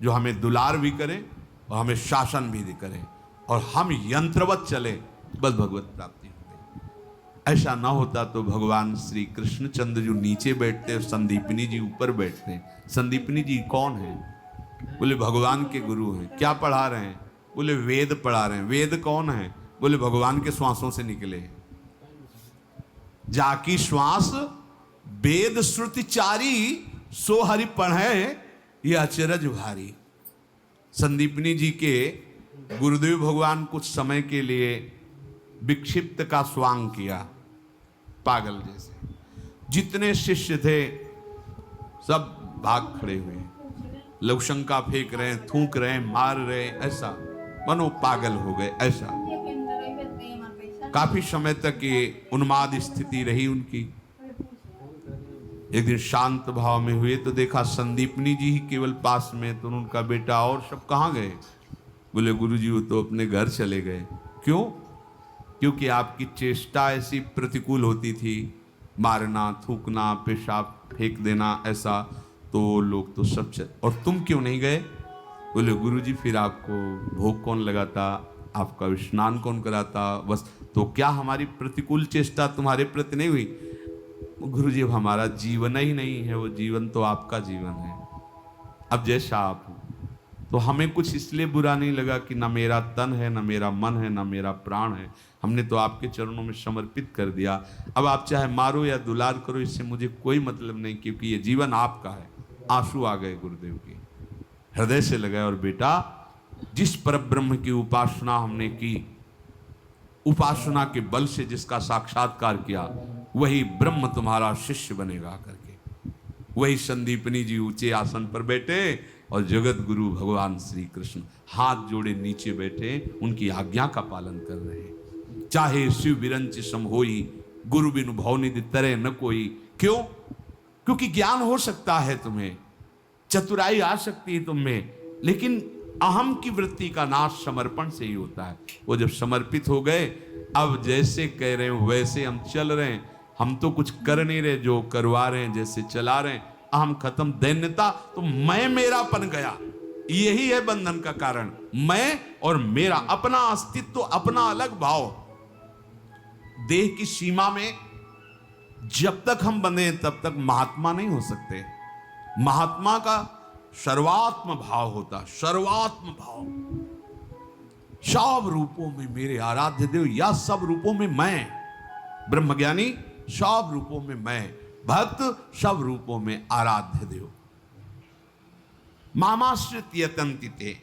जो हमें दुलार भी करे और हमें शासन भी करे और हम यंत्रवत चले, बस भगवत प्राप्ति हो गई। ऐसा ना होता तो भगवान श्री कृष्णचंद्र जो नीचे बैठते और संदीपनी जी ऊपर बैठते हैं। संदीपनी जी कौन है? बोले भगवान के गुरु हैं। क्या पढ़ा रहे हैं? बोले वेद पढ़ा रहे हैं। वेद कौन है? बोले भगवान के श्वासों से निकले। जाकी श्वास वेद श्रुति चारी, सो हरि पढ़े ये अचरज भारी। संदीपनी जी के गुरुदेव भगवान कुछ समय के लिए विक्षिप्त का स्वांग किया, पागल जैसे। जितने शिष्य थे सब भाग खड़े हुए, लोग शंका फेंक रहे हैं, थूक रहे हैं, मार रहे हैं, ऐसा मनो पागल हो गए। ऐसा काफी समय तक ये उन्माद स्थिति रही उनकी। एक दिन शांत भाव में हुए तो देखा संदीपनी जी ही केवल पास में, तो उनका बेटा और सब कहाँ गए? बोले गुरुजी वो तो अपने घर चले गए। क्यों? क्योंकि आपकी चेष्टा ऐसी प्रतिकूल होती थी, मारना, थूकना, पेशाब फेंक देना, ऐसा, तो लोग तो सब और तुम क्यों नहीं गए? बोले गुरुजी फिर आपको भोग कौन लगाता, आपका स्नान कौन कराता, बस तो क्या हमारी प्रतिकूल चेष्टा तुम्हारे प्रति नहीं हुई? गुरुजी अब हमारा जीवन ही नहीं है, वो जीवन तो आपका जीवन है, अब जैसा आप हो। तो हमें कुछ इसलिए बुरा नहीं लगा कि ना मेरा तन है, ना मेरा मन है, ना मेरा प्राण है, हमने तो आपके चरणों में समर्पित कर दिया। अब आप चाहे मारो या दुलार करो, इससे मुझे कोई मतलब नहीं, क्योंकि ये जीवन आपका है। आंसू आ गए गुरुदेव के, हृदय से लगाए। और बेटा जिस परब्रह्म की उपासना हमने की, उपासना के बल से जिसका साक्षात्कार किया, वही ब्रह्म तुम्हारा शिष्य बनेगा करके। वही संदीपनी जी ऊंचे आसन पर बैठे और जगत गुरु भगवान श्री कृष्ण हाथ जोड़े नीचे बैठे, उनकी आज्ञा का पालन कर रहे हैं। चाहे शिव विरंच सम होई, गुरु बिनु भवनिधि तरे न कोई। क्यों? क्योंकि ज्ञान हो सकता है तुम्हें, चतुराई आ सकती है तुम में, लेकिन अहम की वृत्ति का नाश समर्पण से ही होता है। वो जब समर्पित हो गए, अब जैसे कह रहे हैं वैसे हम चल रहे हैं, हम तो कुछ कर नहीं रहे, जो करवा रहे हैं, जैसे चला रहे हैं। अहम खत्म, दैन्यता तो मैं मेरापन गया, यही है बंधन का कारण। मैं और मेरा, अपना अस्तित्व तो अपना अलग भाव। देह की सीमा में जब तक हम बंधे तब तक महात्मा नहीं हो सकते। महात्मा का सर्वात्म भाव होता, सर्वात्म भाव। सब रूपों में मेरे आराध्य देव, या सब रूपों में मैं, ब्रह्मज्ञानी सब रूपों में मैं, भक्त सब रूपों में आराध्य देव। मामाश्रित यतन्ति ते,